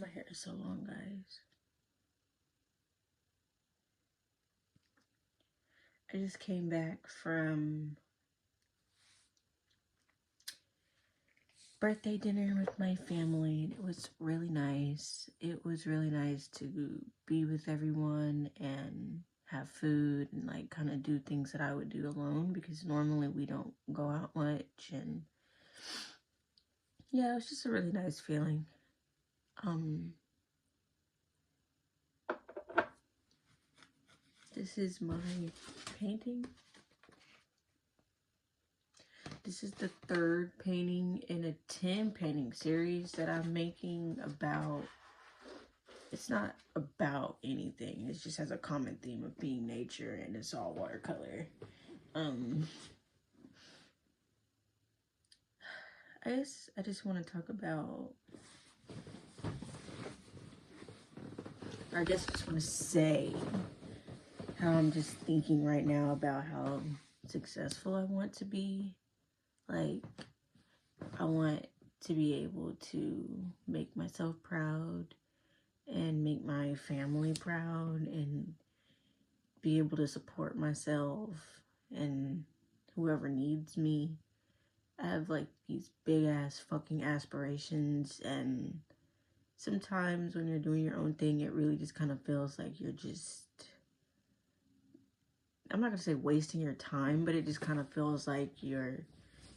My hair is so long, guys. I just came back from birthday dinner with my family. It was really nice. It was really nice to be with everyone and have food and like kind of do things that I would do alone, because normally we don't go out much. And yeah, it was just a really nice feeling. This is my painting. This is the third painting in a 10 painting series that I'm making about, it's not about anything. It just has a common theme of being nature, and it's all watercolor. I just want to talk about, or I guess I just want to say how I'm just thinking right now about how successful I want to be. Like, I want to be able to make myself proud and make my family proud and be able to support myself and whoever needs me. I have like these big ass fucking aspirations, and sometimes when you're doing your own thing, it really just kind of feels like you're just, I'm not gonna say wasting your time, but it just kind of feels like you're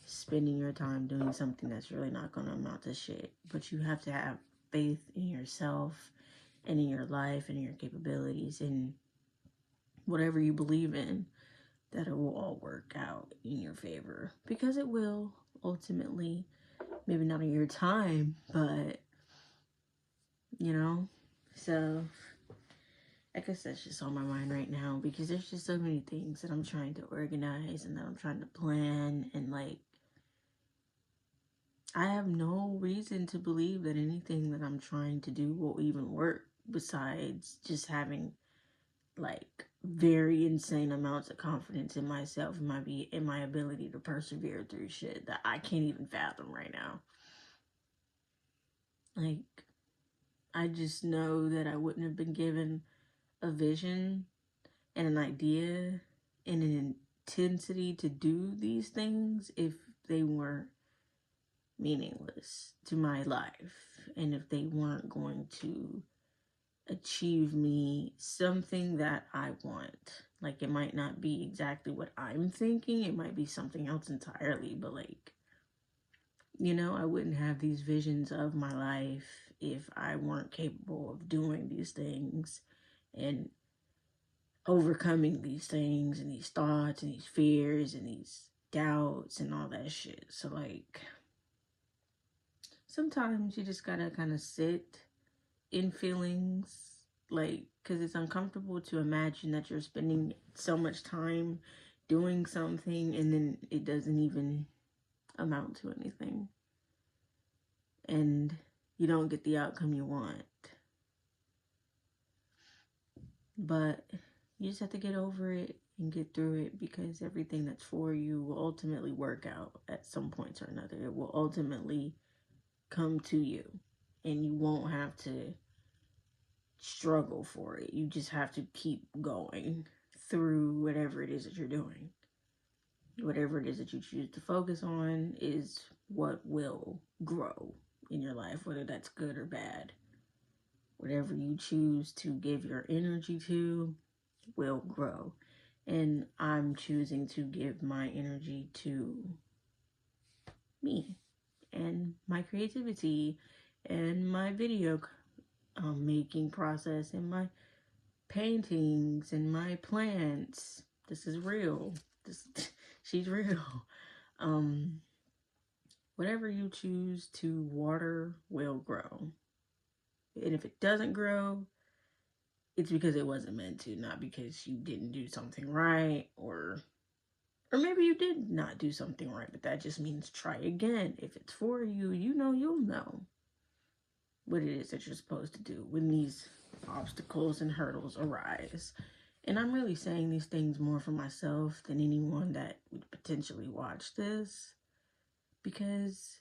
spending your time doing something that's really not gonna amount to shit. But you have to have faith in yourself and in your life and in your capabilities and whatever you believe in, that it will all work out in your favor, because it will ultimately. Maybe not in your time, but you know. So I guess that's just on my mind right now, because there's just so many things that I'm trying to organize and that I'm trying to plan, and like, I have no reason to believe that anything that I'm trying to do will even work, besides just having like very insane amounts of confidence in myself and my ability to persevere through shit that I can't even fathom right now. Like, I just know that I wouldn't have been given a vision and an idea and an intensity to do these things if they weren't meaningless to my life, and if they weren't going to achieve me something that I want. Like, it might not be exactly what I'm thinking, it might be something else entirely, but like, you know, I wouldn't have these visions of my life if I weren't capable of doing these things and overcoming these things and these thoughts and these fears and these doubts and all that shit. So like, sometimes you just gotta kind of sit in feelings, like, because it's uncomfortable to imagine that you're spending so much time doing something and then it doesn't even amount to anything, and you don't get the outcome you want. But you just have to get over it and get through it, because everything that's for you will ultimately work out at some point or another. It will ultimately come to you, and you won't have to struggle for it. You just have to keep going through whatever it is that you're doing. Whatever it is that you choose to focus on is what will grow in your life, whether that's good or bad. Whatever you choose to give your energy to will grow. And I'm choosing to give my energy to me and my creativity and my video making process and my paintings and my plants. This is real. She's real. Whatever you choose to water will grow. And if it doesn't grow, it's because it wasn't meant to, not because you didn't do something right, or maybe you did not do something right, but that just means try again. If it's for you, you know, you'll know what it is that you're supposed to do when these obstacles and hurdles arise. And I'm really saying these things more for myself than anyone that would potentially watch this, because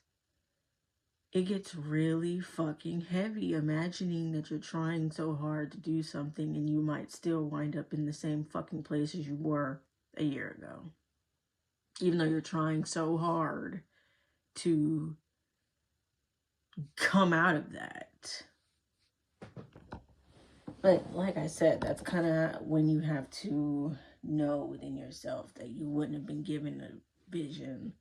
it gets really fucking heavy imagining that you're trying so hard to do something and you might still wind up in the same fucking place as you were a year ago. Even though you're trying so hard to come out of that. But like I said, that's kind of when you have to know within yourself that you wouldn't have been given a vision,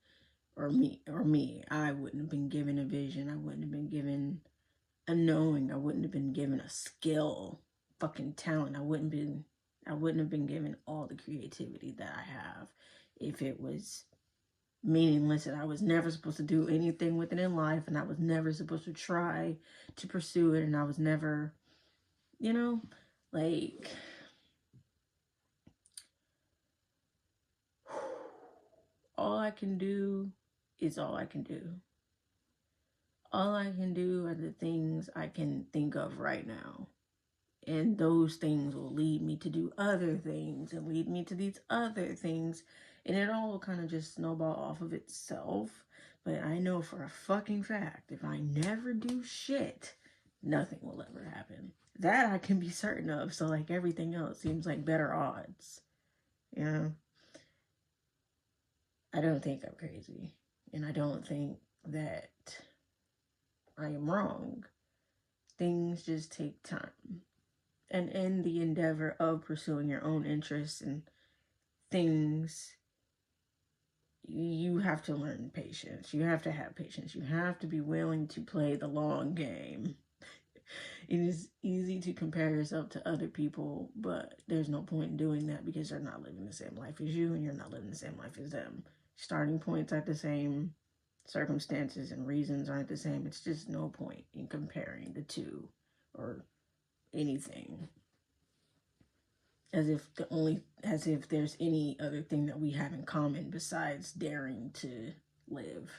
or me, I wouldn't have been given a vision. I wouldn't have been given a knowing. I wouldn't have been given a skill, fucking talent. I wouldn't have been given all the creativity that I have if it was meaningless, and I was never supposed to do anything with it in life, and I was never supposed to try to pursue it, and I was never, like, all I can do is all I can do. All I can do are the things I can think of right now. And those things will lead me to do other things and lead me to these other things. And it all will kind of just snowball off of itself. But I know for a fucking fact, if I never do shit, nothing will ever happen. That I can be certain of. So like everything else seems like better odds. You know? I don't think I'm crazy. And I don't think that I am wrong. Things just take time. And in the endeavor of pursuing your own interests and things, you have to learn patience. You have to have patience. You have to be willing to play the long game. It is easy to compare yourself to other people, but there's no point in doing that because they're not living the same life as you and you're not living the same life as them. Starting points aren't the same. Circumstances and reasons aren't the same. It's just no point in comparing the two or anything. As if there's any other thing that we have in common besides daring to live.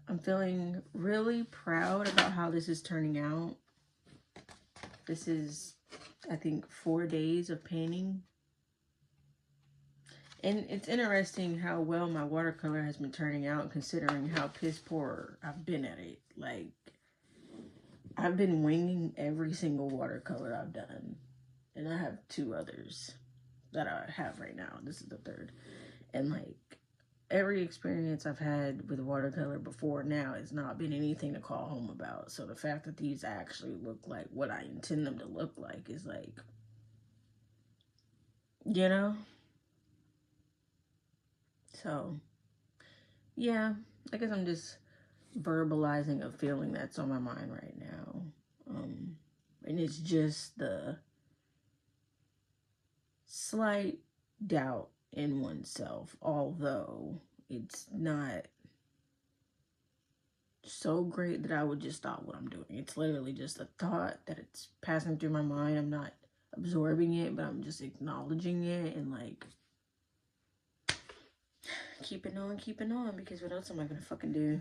I'm feeling really proud about how this is turning out. This is, I think, 4 days of painting. And it's interesting how well my watercolor has been turning out considering how piss poor I've been at it. Like, I've been winging every single watercolor I've done. And I have 2 others that I have right now. This is the 3rd. And like, every experience I've had with watercolor before now has not been anything to call home about. So the fact that these actually look like what I intend them to look like is like, So, yeah, I guess I'm just verbalizing a feeling that's on my mind right now. And it's just the slight doubt in oneself, although it's not so great that I would just stop what I'm doing. It's literally just a thought that it's passing through my mind. I'm not absorbing it, but I'm just acknowledging it and like keeping on, because what else am I gonna fucking do?